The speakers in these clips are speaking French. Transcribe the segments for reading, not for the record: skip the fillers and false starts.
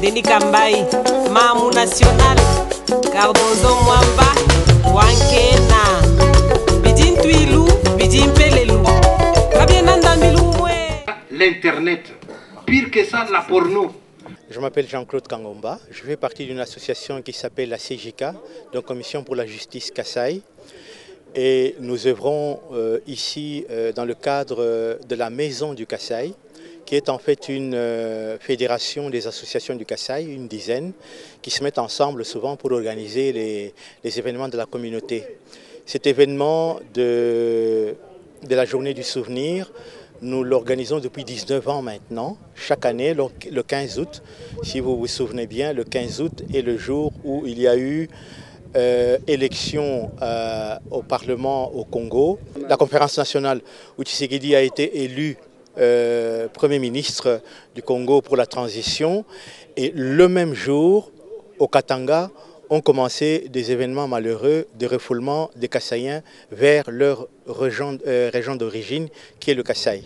Denis Kambai, Mamou National, Cardozo Mwamba, Wankena, Bidin Tuilou, Bidin Pelelou, Kabienanda Miloué. L'Internet, pire que ça, la porno. Je m'appelle Jean-Claude Kangomba, je fais partie d'une association qui s'appelle la CJK, donc Commission pour la Justice Kasaï. Et nous œuvrons ici dans le cadre de la Maison du Kasaï, qui est en fait une fédération des associations du Kasaï, une dizaine, qui se mettent ensemble souvent pour organiser les événements de la communauté. Cet événement de la journée du souvenir, nous l'organisons depuis 19 ans maintenant, chaque année, le 15 août. Si vous vous souvenez bien, le 15 août est le jour où il y a eu élection au Parlement au Congo. La conférence nationale où Tshisekedi a été élu Premier ministre du Congo pour la transition. Et le même jour, au Katanga, ont commencé des événements malheureux de refoulement des Kasaïens vers leur région d'origine, qui est le Kasaï.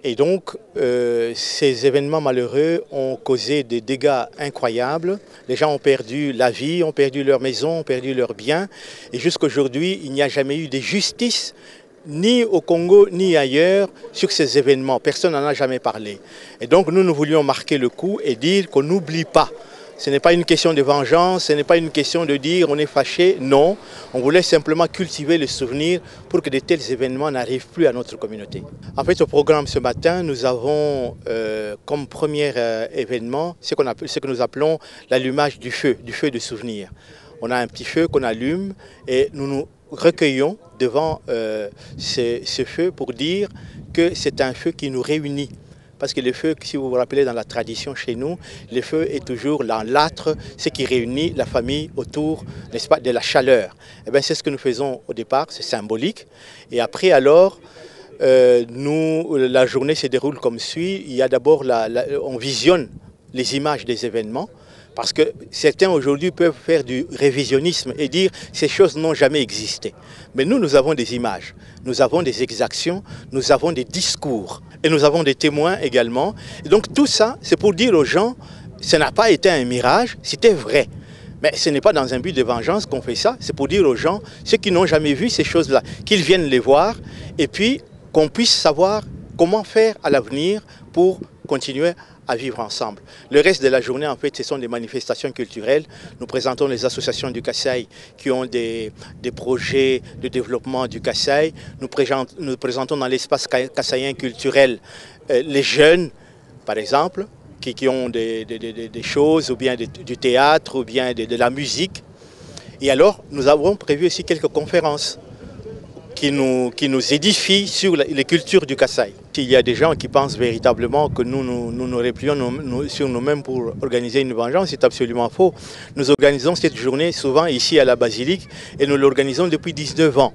Et donc, ces événements malheureux ont causé des dégâts incroyables. Les gens ont perdu la vie, ont perdu leur maison, ont perdu leurs biens. Et jusqu'aujourd'hui, il n'y a jamais eu de justice, ni au Congo, ni ailleurs, sur ces événements. Personne n'en a jamais parlé. Et donc, nous voulions marquer le coup et dire qu'on n'oublie pas. Ce n'est pas une question de vengeance, ce n'est pas une question de dire on est fâché, non. On voulait simplement cultiver le souvenir pour que de tels événements n'arrivent plus à notre communauté. En fait, au programme ce matin, nous avons comme premier événement ce que nous appelons l'allumage du feu de souvenir. On a un petit feu qu'on allume et nous nous recueillons devant ce feu pour dire que c'est un feu qui nous réunit. Parce que le feu, si vous vous rappelez dans la tradition chez nous, le feu est toujours l'âtre, ce qui réunit la famille autour, n'est-ce pas, de la chaleur. Et bien, c'est ce que nous faisons au départ, c'est symbolique. Et après, alors, la journée se déroule comme suit. Il y a d'abord, on visionne les images des événements. Parce que certains aujourd'hui peuvent faire du révisionnisme et dire ces choses n'ont jamais existé. Mais nous avons des images, nous avons des exactions, nous avons des discours et nous avons des témoins également. Et donc tout ça, c'est pour dire aux gens, ça n'a pas été un mirage, c'était vrai. Mais ce n'est pas dans un but de vengeance qu'on fait ça, c'est pour dire aux gens, ceux qui n'ont jamais vu ces choses-là, qu'ils viennent les voir et puis qu'on puisse savoir comment faire à l'avenir pour continuer à vivre ensemble. Le reste de la journée, en fait, ce sont des manifestations culturelles. Nous présentons les associations du Kasaï qui ont des projets de développement du Kasaï. Nous présentons dans l'espace kassaïen culturel les jeunes, par exemple, qui ont des choses, ou bien du théâtre, ou bien de la musique. Et alors, nous avons prévu aussi quelques conférences qui nous édifient sur les cultures du Kasaï. Il y a des gens qui pensent véritablement que nous nous replions sur nous-mêmes pour organiser une vengeance, c'est absolument faux. Nous organisons cette journée souvent ici à la basilique et nous l'organisons depuis 19 ans.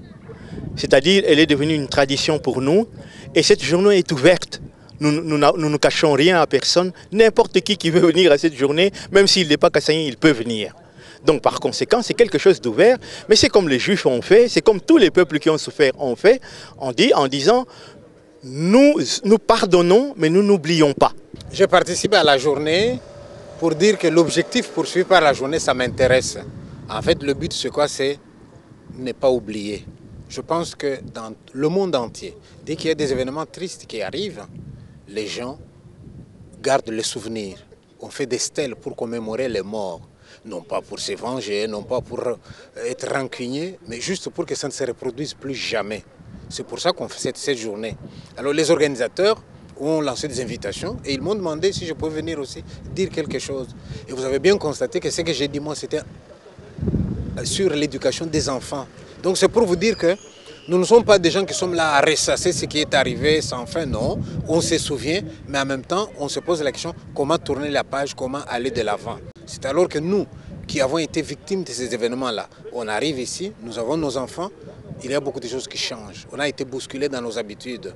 C'est-à-dire elle est devenue une tradition pour nous et cette journée est ouverte. Nous ne cachons rien à personne. N'importe qui veut venir à cette journée, même s'il n'est pas kassaïen, il peut venir. Donc par conséquent, c'est quelque chose d'ouvert, mais c'est comme les Juifs ont fait, c'est comme tous les peuples qui ont souffert ont fait, en disant nous pardonnons, mais nous n'oublions pas. J'ai participé à la journée pour dire que l'objectif poursuivi par la journée, ça m'intéresse. En fait, le but, c'est quoi? C'est ne pas oublier. Je pense que dans le monde entier, dès qu'il y a des événements tristes qui arrivent, les gens gardent le souvenir. On fait des stèles pour commémorer les morts. Non pas pour se venger, non pas pour être rancunier, mais juste pour que ça ne se reproduise plus jamais. C'est pour ça qu'on fait cette journée. Alors les organisateurs ont lancé des invitations et ils m'ont demandé si je pouvais venir aussi dire quelque chose. Et vous avez bien constaté que ce que j'ai dit moi, c'était sur l'éducation des enfants. Donc c'est pour vous dire que nous ne sommes pas des gens qui sommes là à ressasser ce qui est arrivé sans fin, non. On se souvient, mais en même temps, on se pose la question comment tourner la page, comment aller de l'avant. C'est alors que nous, qui avons été victimes de ces événements-là, on arrive ici, nous avons nos enfants, il y a beaucoup de choses qui changent. On a été bousculés dans nos habitudes.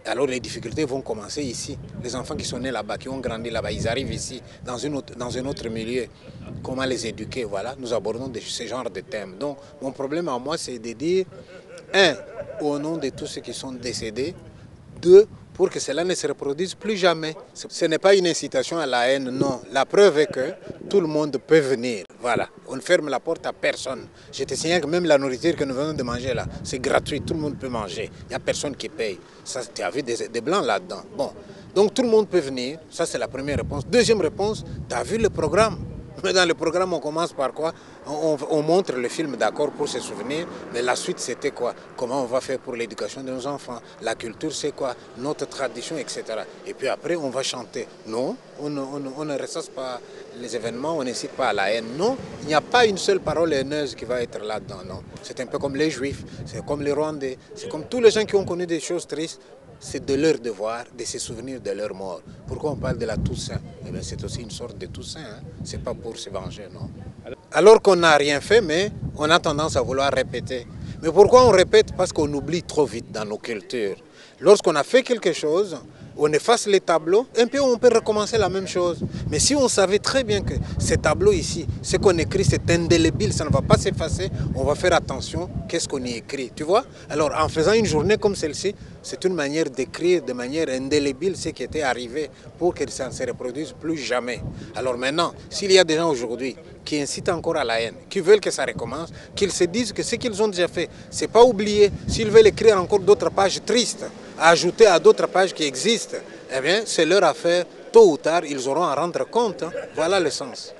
Alors les difficultés vont commencer ici. Les enfants qui sont nés là-bas, qui ont grandi là-bas, ils arrivent ici, dans un autre milieu. Comment les éduquer? Voilà, nous abordons ce genre de thèmes. Donc mon problème à moi, c'est de dire, un, au nom de tous ceux qui sont décédés, deux, pour que cela ne se reproduise plus jamais. Ce n'est pas une incitation à la haine, non. La preuve est que tout le monde peut venir. Voilà, on ne ferme la porte à personne. Je te signale que même la nourriture que nous venons de manger là, c'est gratuit, tout le monde peut manger. Il n'y a personne qui paye. Ça, tu as vu des blancs là-dedans. Bon, donc tout le monde peut venir, ça c'est la première réponse. Deuxième réponse, tu as vu le programme. Mais dans le programme, on commence par quoi? On montre le film, d'accord, pour se souvenir, mais la suite, c'était quoi? Comment on va faire pour l'éducation de nos enfants? La culture, c'est quoi? Notre tradition, etc. Et puis après, on va chanter. Non, on ne ressasse pas les événements, on n'incite pas à la haine. Non, il n'y a pas une seule parole haineuse qui va être là-dedans, non. C'est un peu comme les Juifs, c'est comme les Rwandais, c'est comme tous les gens qui ont connu des choses tristes. C'est de leur devoir de se souvenir de leur mort. Pourquoi on parle de la Toussaint? Eh bien, c'est aussi une sorte de Toussaint, hein? Ce n'est pas pour se venger, non. Alors qu'on n'a rien fait, mais on a tendance à vouloir répéter. Mais pourquoi on répète? Parce qu'on oublie trop vite dans nos cultures. Lorsqu'on a fait quelque chose, on efface les tableaux, un peu on peut recommencer la même chose. Mais si on savait très bien que ces tableaux ici, ce qu'on écrit, c'est indélébile, ça ne va pas s'effacer, on va faire attention, qu'est-ce qu'on y écrit, tu vois? Alors en faisant une journée comme celle-ci, c'est une manière d'écrire de manière indélébile ce qui était arrivé pour que ça ne se reproduise plus jamais. Alors maintenant, s'il y a des gens aujourd'hui qui incitent encore à la haine, qui veulent que ça recommence, qu'ils se disent que ce qu'ils ont déjà fait, c'est pas oublié. S'ils veulent écrire encore d'autres pages tristes, à ajouter à d'autres pages qui existent, eh bien, c'est leur affaire. Tôt ou tard, ils auront à rendre compte. Hein. Voilà le sens.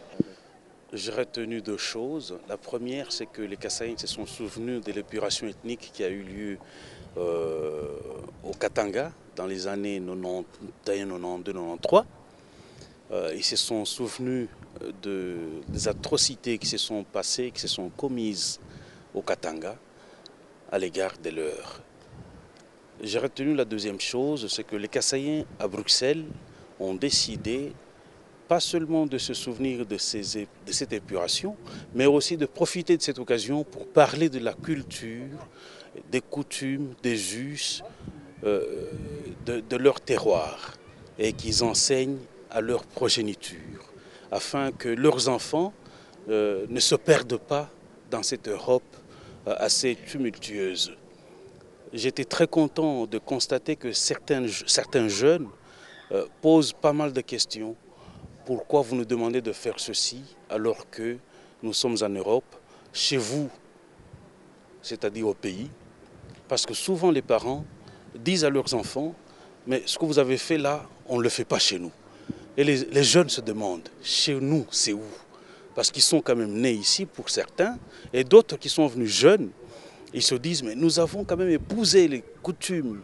J'ai retenu deux choses. La première, c'est que les Kasaïens se sont souvenus de l'épuration ethnique qui a eu lieu au Katanga dans les années 91, 92, 93. Ils se sont souvenus des atrocités qui se sont passées, qui se sont commises au Katanga à l'égard de leurs. J'ai retenu la deuxième chose, c'est que les Kasaïens à Bruxelles ont décidé pas seulement de se souvenir de cette épuration, mais aussi de profiter de cette occasion pour parler de la culture, des coutumes, des us, de leur terroir, et qu'ils enseignent à leur progéniture, afin que leurs enfants ne se perdent pas dans cette Europe assez tumultueuse. J'étais très content de constater que certains jeunes posent pas mal de questions. Pourquoi vous nous demandez de faire ceci alors que nous sommes en Europe, chez vous, c'est-à-dire au pays? Parce que souvent les parents disent à leurs enfants, mais ce que vous avez fait là, on ne le fait pas chez nous. Et les jeunes se demandent, chez nous, c'est où? Parce qu'ils sont quand même nés ici pour certains, et d'autres qui sont venus jeunes, ils se disent, mais nous avons quand même épousé les coutumes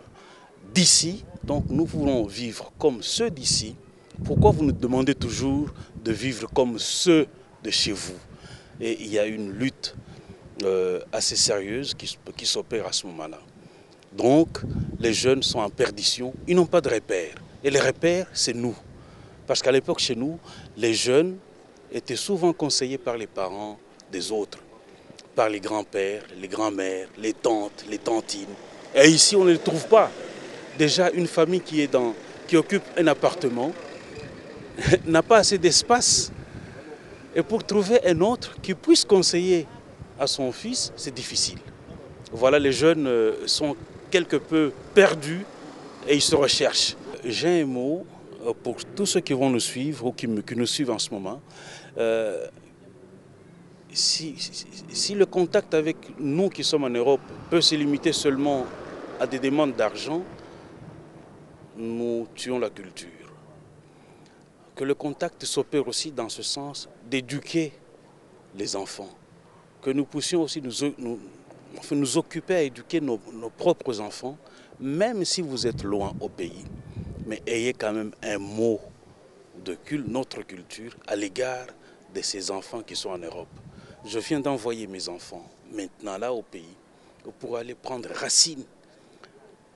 d'ici, donc nous voulons vivre comme ceux d'ici. Pourquoi vous nous demandez toujours de vivre comme ceux de chez vous? Et il y a une lutte assez sérieuse qui s'opère à ce moment-là. Donc, les jeunes sont en perdition, ils n'ont pas de repères. Et les repères, c'est nous. Parce qu'à l'époque, chez nous, les jeunes étaient souvent conseillés par les parents des autres, par les grands-pères, les grands-mères, les tantes, les tantines. Et ici, on ne les trouve pas. Déjà, une famille qui occupe un appartement n'a pas assez d'espace. Et pour trouver un autre qui puisse conseiller à son fils, c'est difficile. Voilà, les jeunes sont quelque peu perdus et ils se recherchent. J'ai un mot pour tous ceux qui vont nous suivre ou qui nous suivent en ce moment. Si le contact avec nous qui sommes en Europe peut se limiter seulement à des demandes d'argent, nous tuons la culture. Que le contact s'opère aussi dans ce sens d'éduquer les enfants. Que nous puissions aussi nous occuper à éduquer nos propres enfants, même si vous êtes loin au pays. Mais ayez quand même un mot de notre culture à l'égard de ces enfants qui sont en Europe. Je viens d'envoyer mes enfants maintenant là au pays pour aller prendre racine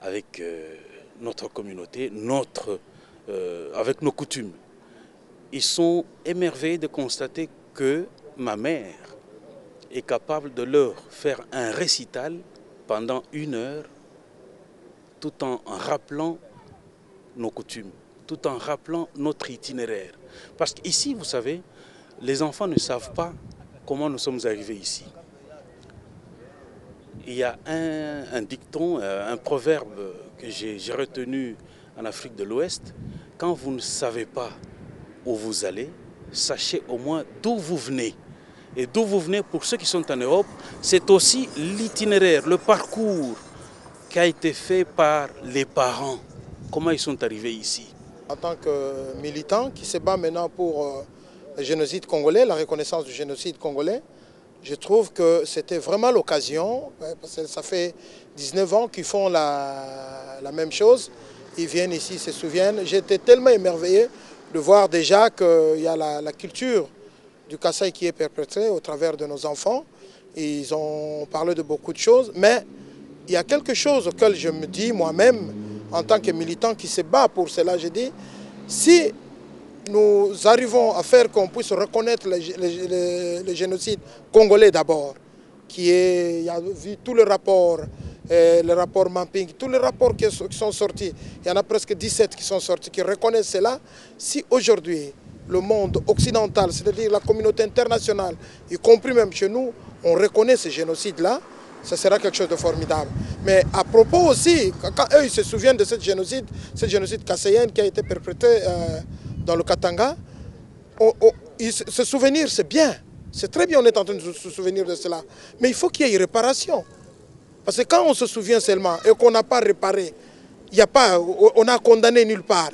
avec notre communauté, avec nos coutumes. Ils sont émerveillés de constater que ma mère est capable de leur faire un récital pendant 1 heure tout en rappelant nos coutumes, tout en rappelant notre itinéraire. Parce qu'ici, vous savez, les enfants ne savent pas comment nous sommes arrivés ici. Il y a un dicton, un proverbe que j'ai retenu en Afrique de l'Ouest, quand vous ne savez pas où vous allez, sachez au moins d'où vous venez. Et d'où vous venez, pour ceux qui sont en Europe, c'est aussi l'itinéraire, le parcours qui a été fait par les parents. Comment ils sont arrivés ici? En tant que militant qui se bat maintenant pour le génocide congolais, la reconnaissance du génocide congolais, je trouve que c'était vraiment l'occasion, parce que ça fait 19 ans qu'ils font la même chose. Ils viennent ici, se souviennent. J'étais tellement émerveillé de voir déjà qu'il y a la culture du Kasaï qui est perpétrée au travers de nos enfants. Ils ont parlé de beaucoup de choses, mais il y a quelque chose auquel je me dis moi-même, en tant que militant qui se bat pour cela, je dis, si nous arrivons à faire qu'on puisse reconnaître le génocide congolais d'abord, il y a vu tous les rapports, le rapport Mapping, tous les rapports qui sont sortis, il y en a presque 17 qui sont sortis, qui reconnaissent cela. Si aujourd'hui, le monde occidental, c'est-à-dire la communauté internationale, y compris même chez nous, on reconnaît ce génocide-là, ça sera quelque chose de formidable. Mais à propos aussi, quand eux ils se souviennent de ce génocide kassaïen qui a été perpétré dans le Katanga, se souvenir c'est bien, c'est très bien, on est en train de se souvenir de cela. Mais il faut qu'il y ait réparation. Parce que quand on se souvient seulement et qu'on n'a pas réparé, on a condamné nulle part.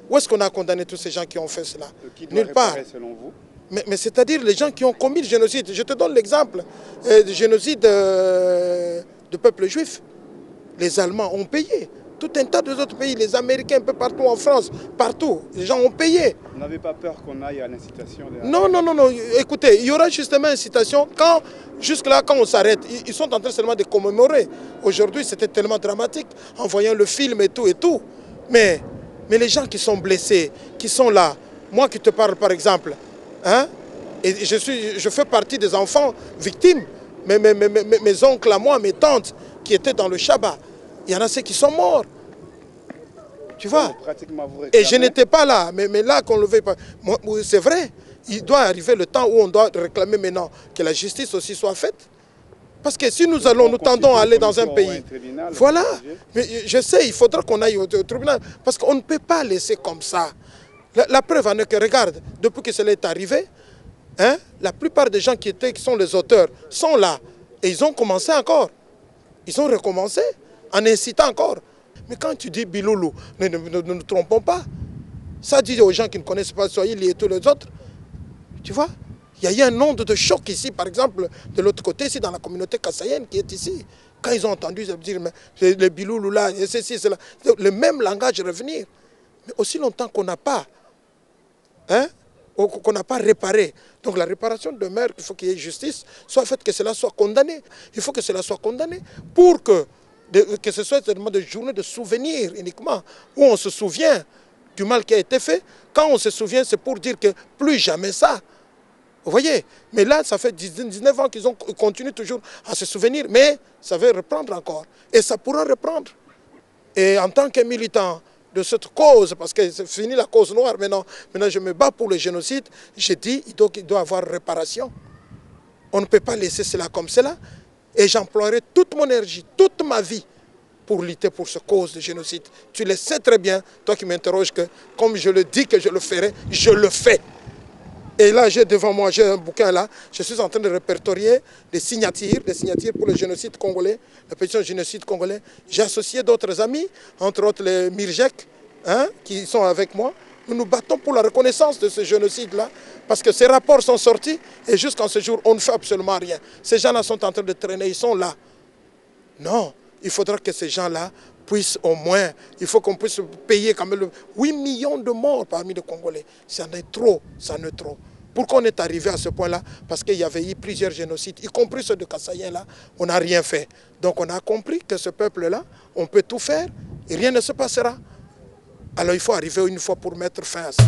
Où est-ce qu'on a condamné tous ces gens qui ont fait cela? Nulle part. Selon vous? Mais c'est-à-dire les gens qui ont commis le génocide. Je te donne l'exemple du génocide du peuple juif. Les Allemands ont payé. Tout un tas d'autres pays, les Américains un peu partout en France, partout, les gens ont payé. Vous n'avez pas peur qu'on aille à l'incitation de... Non. Écoutez, il y aura justement incitation quand, jusque-là, quand on s'arrête. Ils sont en train seulement de commémorer. Aujourd'hui, c'était tellement dramatique en voyant le film et tout. Mais les gens qui sont blessés, qui sont là, moi qui te parle par exemple, hein, et je fais partie des enfants victimes, mes oncles à moi, mes tantes qui étaient dans le Shabbat, il y en a ceux qui sont morts. Tu vois? Et je n'étais pas là, mais là qu'on le veut pas. C'est vrai, il doit arriver le temps où on doit réclamer maintenant que la justice aussi soit faite. Parce que si nous tendons à aller dans un pays, voilà, mais je sais, il faudra qu'on aille au tribunal, parce qu'on ne peut pas laisser comme ça. La preuve en est que, regarde, depuis que cela est arrivé, hein, la plupart des gens qui sont les auteurs sont là. Et ils ont commencé encore. Ils ont recommencé en incitant encore. Mais quand tu dis Biloulou, ne nous trompons pas. Ça dit aux gens qui ne connaissent pas Swahili et tous les autres. Tu vois? Il y a eu un onde de choc ici, par exemple, de l'autre côté, ici, dans la communauté kassaïenne qui est ici. Quand ils ont entendu dire, mais le Biloulou là, et ceci, cela, le même langage revenir. Mais aussi longtemps qu'on n'a pas, hein, qu'on n'a pas réparé. Donc la réparation demeure, il faut qu'il y ait justice, soit fait que cela soit condamné. Il faut que cela soit condamné pour que ce soit tellement de journées de souvenirs uniquement, où on se souvient du mal qui a été fait. Quand on se souvient, c'est pour dire que plus jamais ça. Vous voyez? Mais là, ça fait 19 ans qu'ils continuent toujours à se souvenir, mais ça va reprendre encore. Et ça pourra reprendre. Et en tant que militant de cette cause, parce que c'est fini la cause noire, maintenant je me bats pour le génocide, j'ai dit qu'il doit y avoir réparation. On ne peut pas laisser cela comme cela. Et j'emploierai toute mon énergie, toute ma vie pour lutter pour cette cause de génocide. Tu le sais très bien, toi qui m'interroges, que comme je le dis que je le ferai, je le fais. Et là, j'ai devant moi, j'ai un bouquin là, je suis en train de répertorier des signatures pour le génocide congolais, la pétition du génocide congolais. J'ai associé d'autres amis, entre autres les Mirjek, hein, qui sont avec moi. Nous nous battons pour la reconnaissance de ce génocide-là, parce que ces rapports sont sortis et jusqu'en ce jour, on ne fait absolument rien. Ces gens-là sont en train de traîner, ils sont là. Non, il faudra que ces gens-là puissent au moins, il faut qu'on puisse payer quand même 8 millions de morts parmi les Congolais. Ça en est trop, ça en est trop. Pourquoi on est arrivé à ce point-là? Parce qu'il y avait eu plusieurs génocides, y compris ceux de Kassaïen-là, on n'a rien fait. Donc on a compris que ce peuple-là, on peut tout faire et rien ne se passera. Alors il faut arriver une fois pour mettre fin à ça.